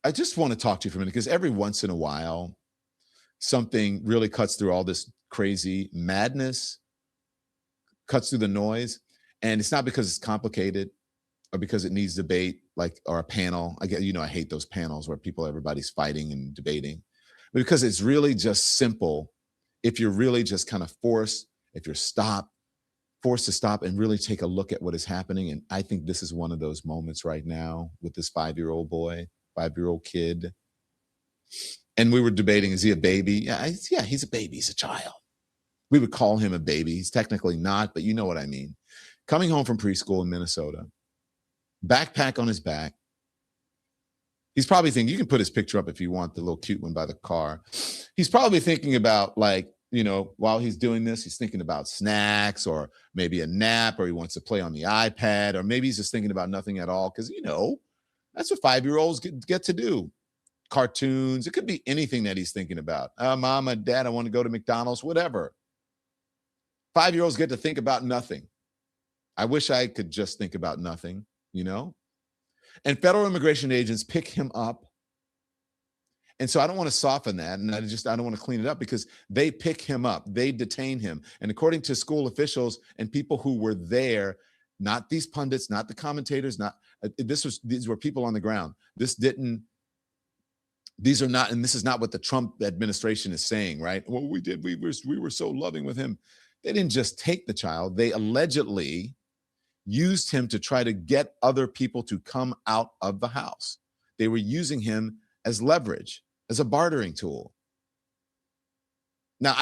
I just want to talk to you for a minute because every once in a while, something really cuts through all this crazy madness, cuts through the noise. And it's not because it's complicated or because it needs debate, like, or a panel. I get, I hate those panels where everybody's fighting and debating, but because it's really just simple. If you're really just kind of if you're forced to stop and really take a look at what is happening. And I think this is one of those moments right now with this 5-year-old boy, 5-year-old kid. And we were debating, is he a baby? Yeah, he's a baby. He's a child. We would call him a baby. He's technically not, but you know what I mean. Coming home from preschool in Minnesota, backpack on his back. He's probably thinking, you can put his picture up if you want, the little cute one by the car. He's probably thinking about, like, while he's doing this, he's thinking about snacks or maybe a nap, or he wants to play on the iPad, or maybe he's just thinking about nothing at all. Because, that's what 5-year-olds get to do. Cartoons. It could be anything that he's thinking about. Mom and Dad, I want to go to McDonald's, whatever. 5-year-olds get to think about nothing. I wish I could just think about nothing, And federal immigration agents pick him up. And so I don't want to soften that. And I don't want to clean it up, because they pick him up. They detain him. And according to school officials and people who were there, not these pundits, not the commentators, these were people on the ground. These are not, and this is not what the Trump administration is saying, right? Well, we were so loving with him. They didn't just take the child. They allegedly used him to try to get other people to come out of the house. They were using him as leverage, as a bartering tool. Now,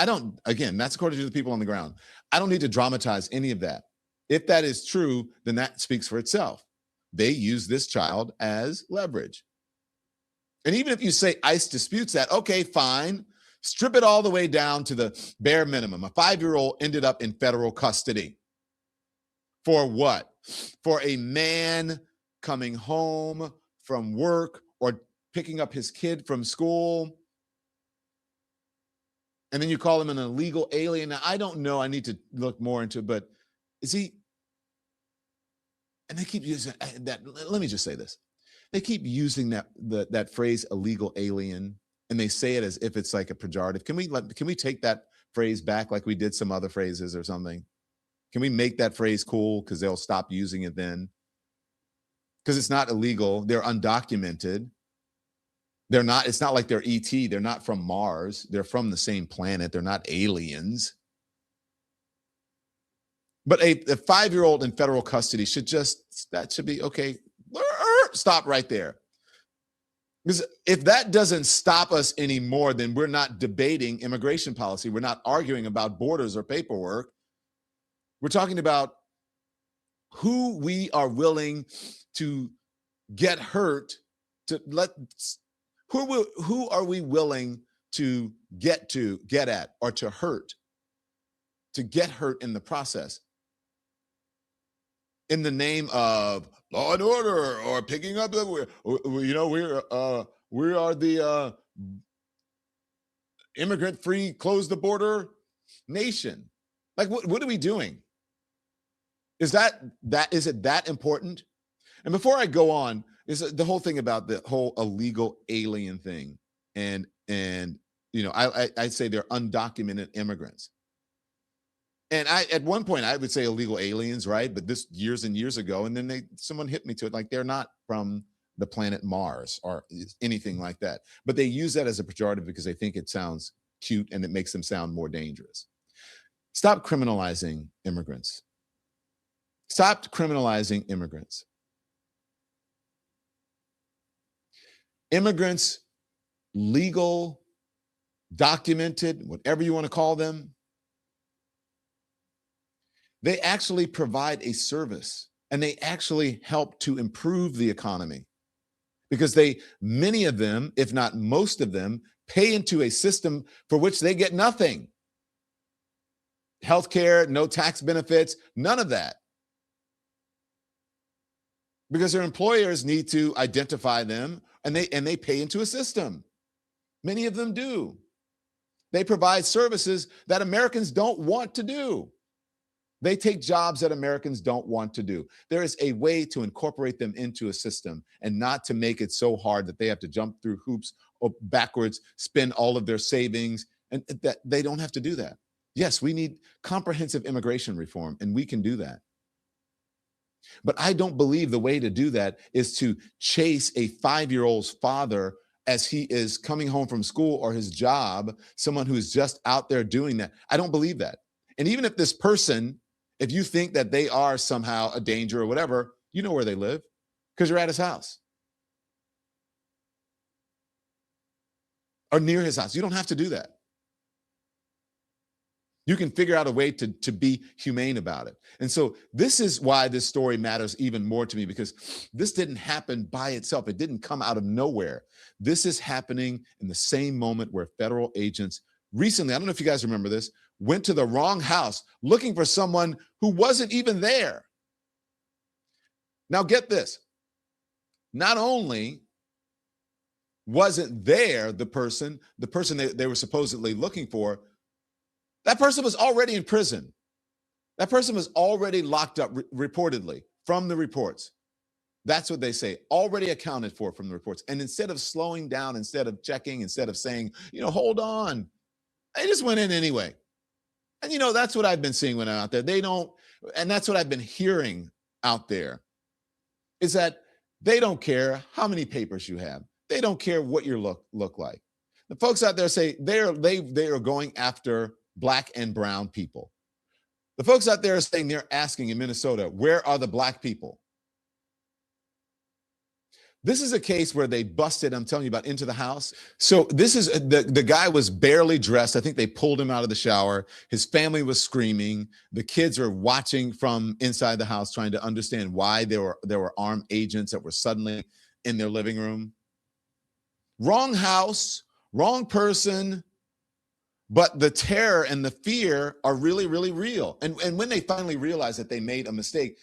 that's according to the people on the ground. I don't need to dramatize any of that. If that is true, then that speaks for itself. They use this child as leverage. And even if you say ICE disputes that, okay, fine. Strip it all the way down to the bare minimum. A 5-year-old ended up in federal custody. For what? For a man coming home from work or picking up his kid from school. And then you call him an illegal alien. Now, I don't know. I need to look more into it, but is he? And they keep using that. Let me just say this. They keep using that phrase illegal alien, and they say it as if it's like a pejorative. Can we take that phrase back like we did some other phrases or something? Can we make that phrase cool? Because they'll stop using it then. Because it's not illegal. They're undocumented. It's not like they're ET. They're not from Mars. They're from the same planet. They're not aliens. But a 5-year-old in federal custody should be okay. Stop right there. Because if that doesn't stop us anymore, then we're not debating immigration policy. We're not arguing about borders or paperwork. We're talking about who we are willing to get hurt who are we willing to get at or to hurt, to get hurt in the process, in the name of law and order or picking up we are the immigrant-free, close the border nation. Like, what are we doing? Is it that important? And before I go on, is the whole thing about the whole illegal alien thing, and I say they're undocumented immigrants. And at one point I would say illegal aliens, right? But this years and years ago, and then someone hit me to it, like they're not from the planet Mars or anything like that. But they use that as a pejorative because they think it sounds cute and it makes them sound more dangerous. Stop criminalizing immigrants. Stop criminalizing immigrants. Immigrants, legal, documented, whatever you want to call them, they actually provide a service, and they actually help to improve the economy, because many of them, if not most of them, pay into a system for which they get nothing. Healthcare, no tax benefits, none of that. Because their employers need to identify them, and they pay into a system. Many of them do. They provide services that Americans don't want to do. They take jobs that Americans don't want to do. There is a way to incorporate them into a system and not to make it so hard that they have to jump through hoops or backwards, spend all of their savings, and that they don't have to do that. Yes, we need comprehensive immigration reform, and we can do that. But I don't believe the way to do that is to chase a 5-year-old's father as he is coming home from school or his job, someone who is just out there doing that. I don't believe that. And even if this person, if you think that they are somehow a danger or whatever, you know where they live because you're at his house or near his house. You don't have to do that. You can figure out a way to be humane about it. And so this is why this story matters even more to me, because this didn't happen by itself. It didn't come out of nowhere. This is happening in the same moment where federal agents recently, I don't know if you guys remember this, went to the wrong house looking for someone who wasn't even there. Now get this. Not only wasn't there the person they were supposedly looking for, that person was already in prison. That person was already locked up, reportedly, from the reports. That's what they say, already accounted for from the reports. And instead of slowing down, instead of checking, instead of saying, hold on, they just went in anyway. And, that's what I've been seeing when I'm out there. They don't, and that's what I've been hearing out there, is that they don't care how many papers you have. They don't care what you look like. The folks out there say they are going after Black and brown people. The folks out there are saying, they're asking in Minnesota, where are the Black people? This is a case where they busted, I'm telling you about, into the house. So this is, the guy was barely dressed. I think they pulled him out of the shower. His family was screaming. The kids are watching from inside the house, trying to understand why there were armed agents that were suddenly in their living room. Wrong house, wrong person. But the terror and the fear are really, really real. And when they finally realize that they made a mistake,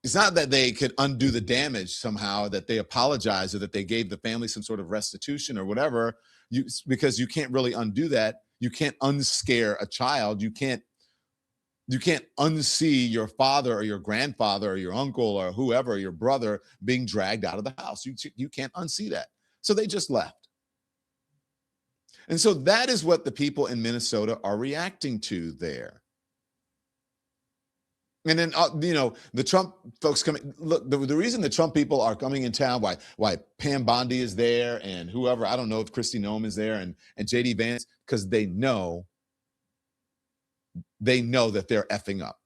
it's not that they could undo the damage somehow, that they apologize or that they gave the family some sort of restitution or whatever, because you can't really undo that. You can't unscare a child. You can't unsee your father or your grandfather or your uncle or whoever, your brother, being dragged out of the house. You can't unsee that. So they just left. And so that is what the people in Minnesota are reacting to there. And then, the Trump folks coming, look, the reason the Trump people are coming in town, why Pam Bondi is there and whoever, I don't know if Kristi Noem is there and JD Vance, because they know that they're effing up.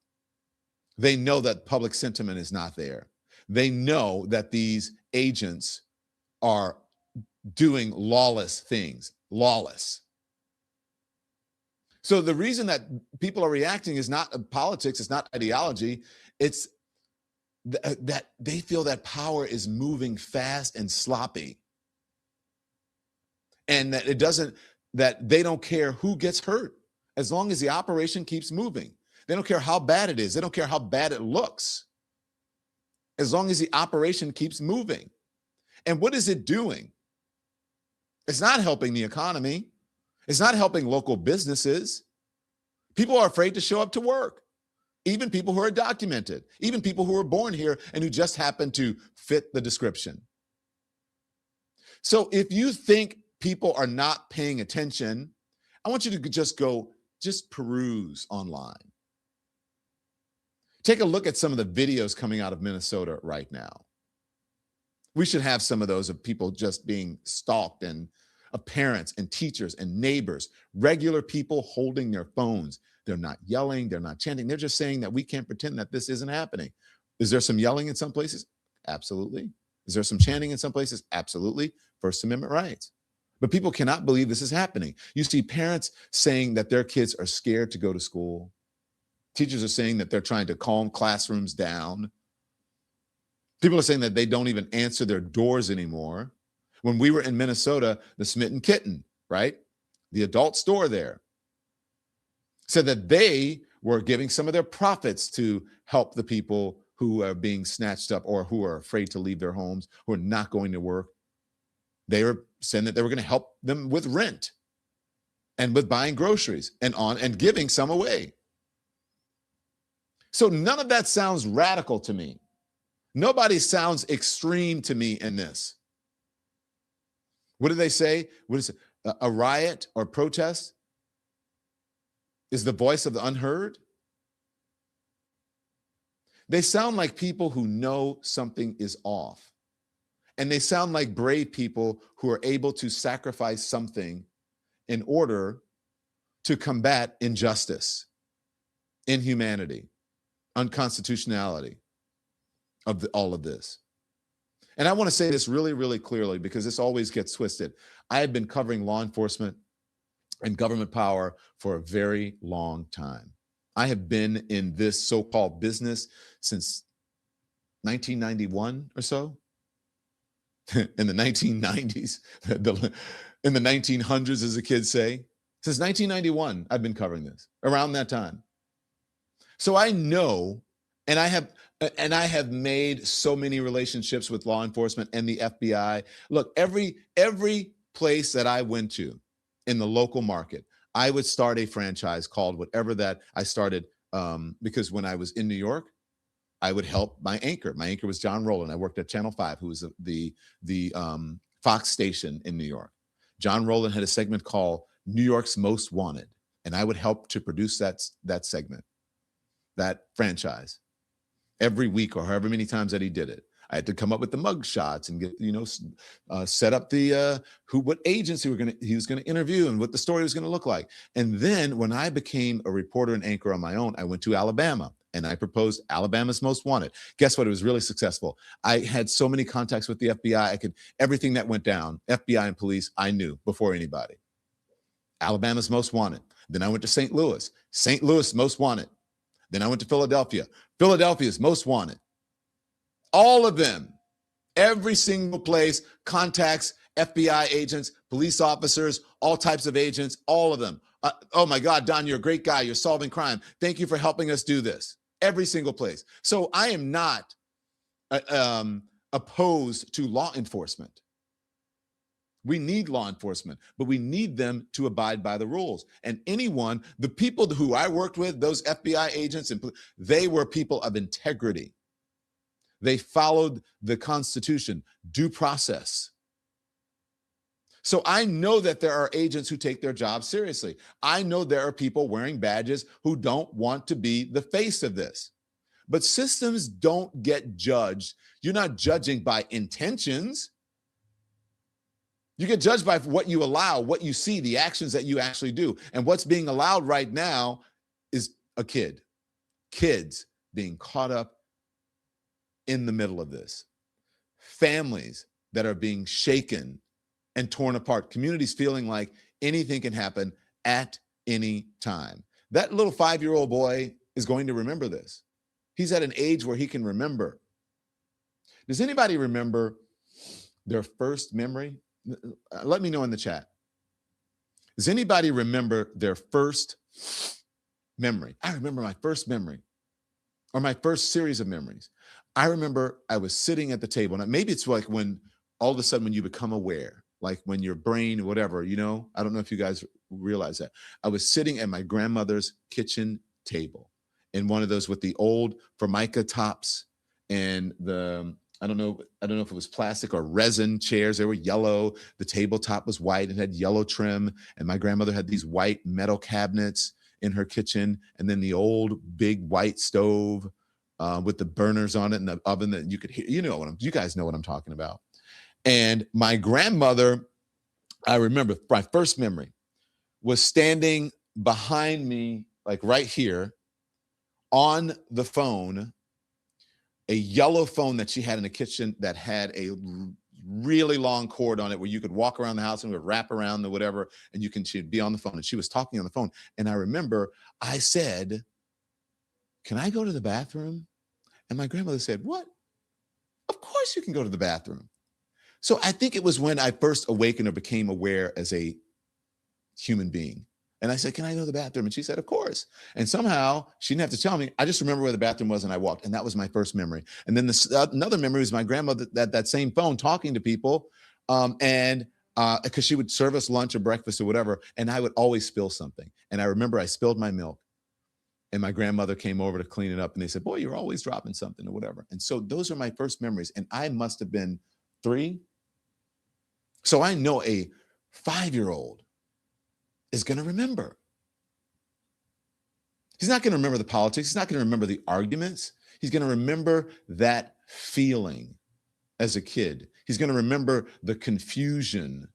They know that public sentiment is not there. They know that these agents are doing lawless things. Lawless. So the reason that people are reacting is not politics, it's not ideology, it's that they feel that power is moving fast and sloppy. And that they don't care who gets hurt as long as the operation keeps moving. They don't care how bad it is. They don't care how bad it looks, as long as the operation keeps moving. And what is it doing? It's not helping the economy. It's not helping local businesses. People are afraid to show up to work. Even people who are documented, even people who are born here and who just happen to fit the description. So if you think people are not paying attention, I want you to just peruse online. Take a look at some of the videos coming out of Minnesota right now. We should have some of those of people just being stalked, and of parents and teachers and neighbors, regular people holding their phones. They're not yelling, they're not chanting. They're just saying that we can't pretend that this isn't happening. Is there some yelling in some places? Absolutely. Is there some chanting in some places? Absolutely. First Amendment rights. But people cannot believe this is happening. You see parents saying that their kids are scared to go to school. Teachers are saying that they're trying to calm classrooms down. People are saying that they don't even answer their doors anymore. When we were in Minnesota, the Smitten Kitten, right? The adult store there said that they were giving some of their profits to help the people who are being snatched up or who are afraid to leave their homes, who are not going to work. They were saying that they were going to help them with rent and with buying groceries and giving some away. So none of that sounds radical to me. Nobody sounds extreme to me in this. What do they say? What is it? A riot or protest is the voice of the unheard? They sound like people who know something is off. And they sound like brave people who are able to sacrifice something in order to combat injustice, inhumanity, unconstitutionality of all of this. And I want to say this really, really clearly because this always gets twisted. I have been covering law enforcement and government power for a very long time. I have been in this so-called business since 1991 or so. In the 1990s, in the 1900s, as the kids say. Since 1991, I've been covering this, around that time. So I know, and I have made so many relationships with law enforcement and the FBI. Look, every place that I went to in the local market, I would start a franchise called whatever that I started, because when I was in New York, I would help my anchor. My anchor was John Rowland. I worked at Channel 5, who was the Fox station in New York. John Rowland had a segment called New York's Most Wanted, and I would help to produce that segment, that franchise, every week or however many times that he did it. I had to come up with the mug shots and get, set up the what agents he was gonna interview and what the story was gonna look like. And then when I became a reporter and anchor on my own, I went to Alabama and I proposed Alabama's Most Wanted. Guess what? It was really successful. I had so many contacts with the FBI. Everything that went down, FBI and police, I knew before anybody. Alabama's Most Wanted. Then I went to St. Louis. St. Louis Most Wanted. Then I went to Philadelphia. Philadelphia's Most Wanted. All of them, every single place, contacts, FBI agents, police officers, all types of agents, all of them. Oh my God, Don, you're a great guy. You're solving crime. Thank you for helping us do this. Every single place. So I am not opposed to law enforcement. We need law enforcement, but we need them to abide by the rules. And the people who I worked with, those FBI agents, they were people of integrity. They followed the Constitution, due process. So I know that there are agents who take their job seriously. I know there are people wearing badges who don't want to be the face of this. But systems don't get judged. You're not judging by intentions. You get judged by what you allow, what you see, the actions that you actually do. And what's being allowed right now is kids being caught up in the middle of this. Families that are being shaken and torn apart. Communities feeling like anything can happen at any time. That little 5-year-old boy is going to remember this. He's at an age where he can remember. Does anybody remember their first memory? Let me know in the chat. Does anybody remember their first memory? I remember my first memory, or my first series of memories. I remember I was sitting at the table, and maybe it's like when all of a sudden when you become aware, like when your brain, whatever, I don't know if you guys realize that. I was sitting at my grandmother's kitchen table in one of those with the old Formica tops and I don't know if it was plastic or resin chairs. They were yellow. The tabletop was white and had yellow trim. And my grandmother had these white metal cabinets in her kitchen. And then the old big white stove with the burners on it and the oven that you could hear. You guys know what I'm talking about. And my grandmother, I remember my first memory was standing behind me, like right here on the phone, a yellow phone that she had in the kitchen that had a really long cord on it where you could walk around the house and it would wrap around the whatever, and she'd be on the phone, and she was talking on the phone. And I remember I said, "Can I go to the bathroom?" And my grandmother said, "What? Of course you can go to the bathroom." So I think it was when I first awakened or became aware as a human being. And I said, "Can I go to the bathroom?" And she said, "Of course." And somehow she didn't have to tell me. I just remember where the bathroom was and I walked. And that was my first memory. And then another memory was my grandmother at that same phone talking to people. Because she would serve us lunch or breakfast or whatever. And I would always spill something. And I remember I spilled my milk. and my grandmother came over to clean it up, and they said, boy, you're always dropping something or whatever. And so those are my first memories. And I must have been 3. So I know a 5-year-old is going to remember. He's not going to remember the politics. He's not going to remember the arguments. He's going to remember that feeling as a kid. He's going to remember the confusion,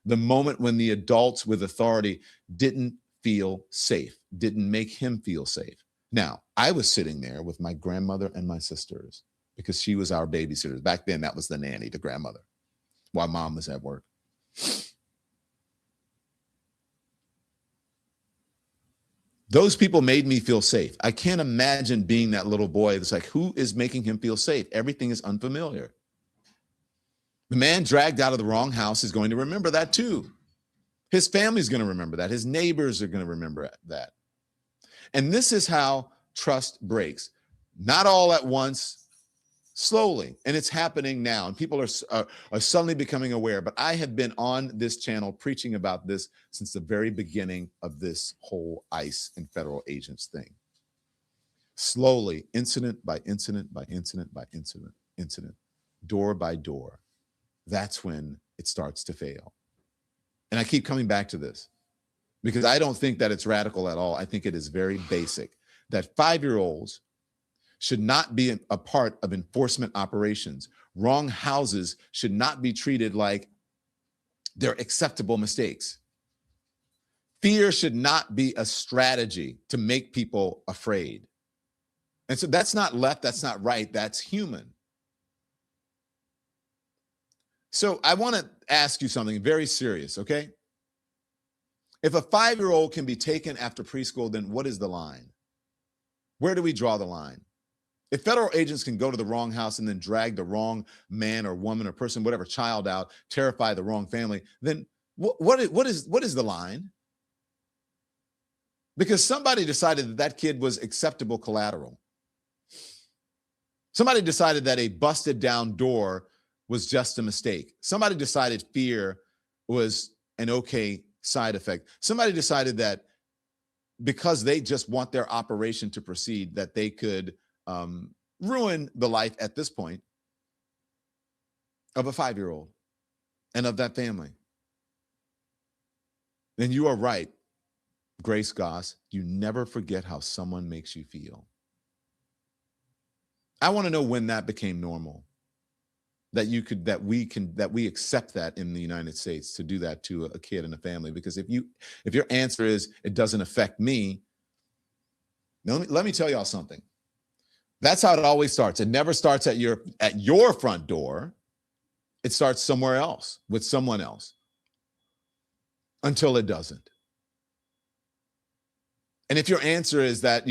the moment when the adults with authority didn't feel safe, didn't make him feel safe. Now, I was sitting there with my grandmother and my sisters because she was our babysitter. Back then, that was the nanny, the grandmother, while mom was at work. Those people made me feel safe. I can't imagine being that little boy that's like, who is making him feel safe? Everything is unfamiliar. The man dragged out of the wrong house is going to remember that too. His family's going to remember that. His neighbors are going to remember that. And this is how trust breaks. Not all at once, slowly. And it's happening now. And people are suddenly becoming aware. But I have been on this channel preaching about this since the very beginning of this whole ICE and federal agents thing. Slowly, incident by incident by incident by incident, door by door. That's when it starts to fail. And I keep coming back to this because I don't think that it's radical at all. I think it is very basic that 5-year-olds should not be a part of enforcement operations. Wrong houses should not be treated like they're acceptable mistakes. Fear should not be a strategy to make people afraid. And so that's not left, that's not right, that's human. So I want to ask you something very serious, okay? If a 5-year-old can be taken after preschool, then what is the line? Where do we draw the line? If federal agents can go to the wrong house and then drag the wrong man or woman or person, whatever, child out, terrify the wrong family, then what is the line? Because somebody decided that that kid was acceptable collateral. Somebody decided that a busted down door was just a mistake. Somebody decided fear was an okay side effect. Somebody decided that because they just want their operation to proceed, that they could ruin the life at this point of a 5-year-old and of that family. Then you are right, Grace Goss. You never forget how someone makes you feel. I want to know when that became normal. That we accept that in the United States to do that to a kid and a family. Because if your answer is it doesn't affect me, let me tell y'all something. That's how it always starts. It never starts at your front door. It starts somewhere else with someone else until it doesn't. And if your answer is that,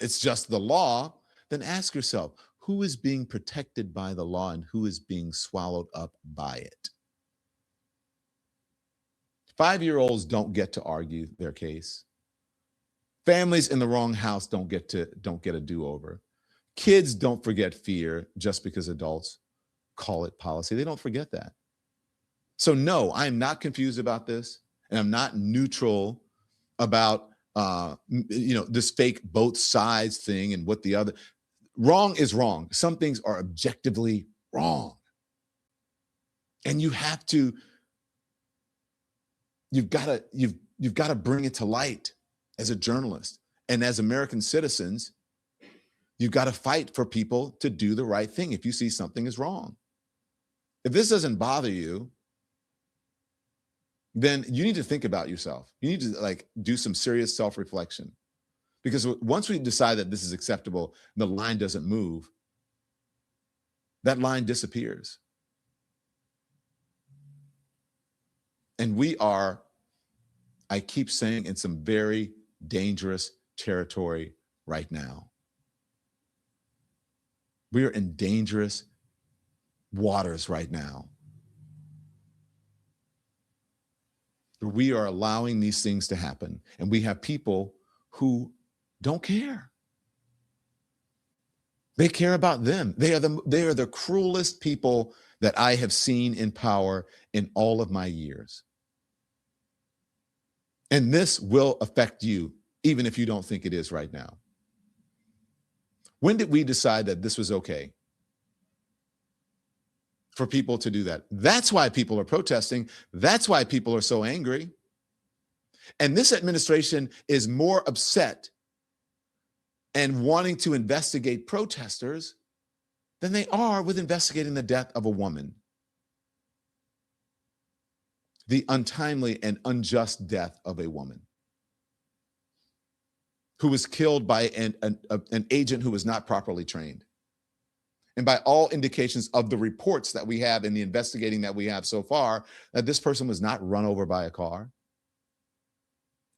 it's just the law, then ask yourself, who is being protected by the law and who is being swallowed up by it? 5-year-olds don't get to argue their case. Families in the wrong house don't get a do-over. Kids don't forget fear just because adults call it policy. They don't forget that. So no, I am not confused about this, and I'm not neutral about this fake both sides thing and what the other. Wrong is wrong. Some things are objectively wrong. And you've got to bring it to light as a journalist. And as American citizens, you've got to fight for people to do the right thing if you see something is wrong. If this doesn't bother you, then you need to think about yourself. You need to do some serious self-reflection. Because once we decide that this is acceptable, the line doesn't move, that line disappears. And we are, I keep saying, in some very dangerous territory right now. We are in dangerous waters right now. We are allowing these things to happen. And we have people who don't care. They care about them. They are the cruelest people that I have seen in power in all of my years. And this will affect you, even if you don't think it is right now. When did we decide that this was okay for people to do that? That's why people are protesting. That's why people are so angry. And this administration is more upset and wanting to investigate protesters than they are with investigating the death of a woman. The untimely and unjust death of a woman who was killed by an agent who was not properly trained. And by all indications of the reports that we have in the investigating that we have so far, that this person was not run over by a car.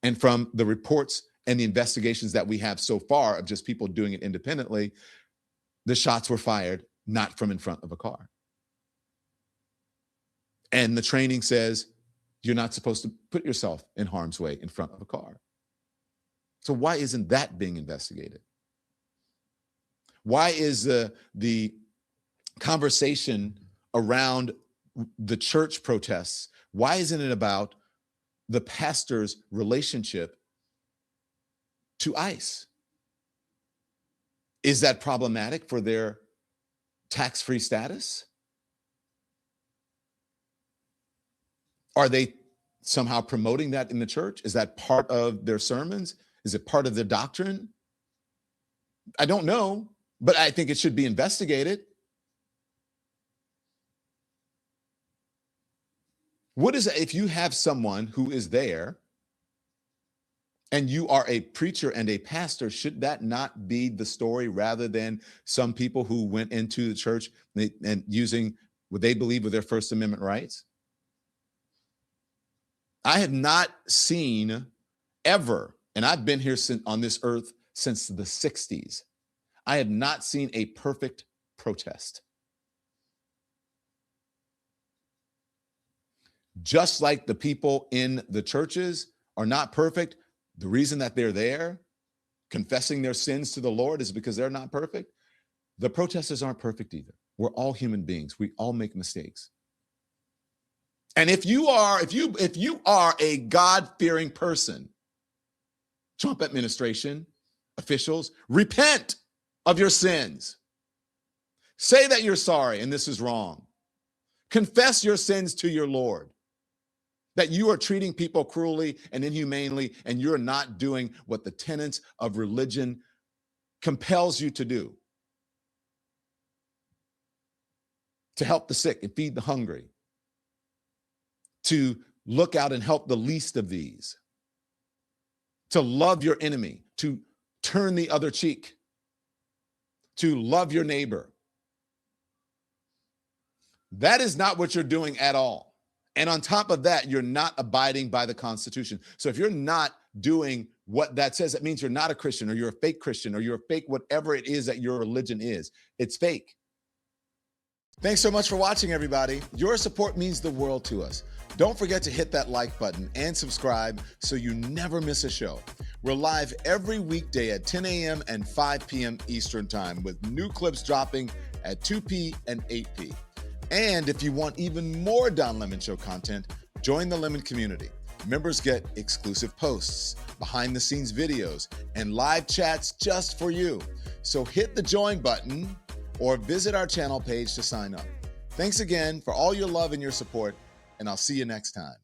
And from the reports and the investigations that we have so far of just people doing it independently, the shots were fired not from in front of a car. And the training says you're not supposed to put yourself in harm's way in front of a car. So why isn't that being investigated? Why is the conversation around the church protests, why isn't it about the pastor's relationship to ICE? Is that problematic for their tax-free status? Are they somehow promoting that in the church? Is that part of their sermons? Is it part of their doctrine? I don't know, but I think it should be investigated. What is if you have someone who is there and you are a preacher and a pastor, should that not be the story rather than some people who went into the church and using what they believe were their First Amendment rights? I have not seen ever, and I've been here on this earth since the 60s, I have not seen a perfect protest. Just like the people in the churches are not perfect, the reason that they're there, confessing their sins to the Lord, is because they're not perfect. The protesters aren't perfect either. We're all human beings. We all make mistakes. And if you are a God-fearing person, Trump administration officials, repent of your sins. Say that you're sorry and this is wrong. Confess your sins to your Lord. That you are treating people cruelly and inhumanely, and you're not doing what the tenets of religion compels you to do. To help the sick and feed the hungry. To look out and help the least of these. To love your enemy. To turn the other cheek. To love your neighbor. That is not what you're doing at all. And on top of that, you're not abiding by the Constitution. So if you're not doing what that says, it means you're not a Christian, or you're a fake Christian, or you're a fake whatever it is that your religion is. It's fake. Thanks so much for watching, everybody. Your support means the world to us. Don't forget to hit that like button and subscribe so you never miss a show. We're live every weekday at 10 a.m. and 5 p.m. Eastern Time, with new clips dropping at 2 p. and 8 p. And if you want even more Don Lemon Show content, join the Lemon community. Members get exclusive posts, behind-the-scenes videos, and live chats just for you. So hit the join button or visit our channel page to sign up. Thanks again for all your love and your support, and I'll see you next time.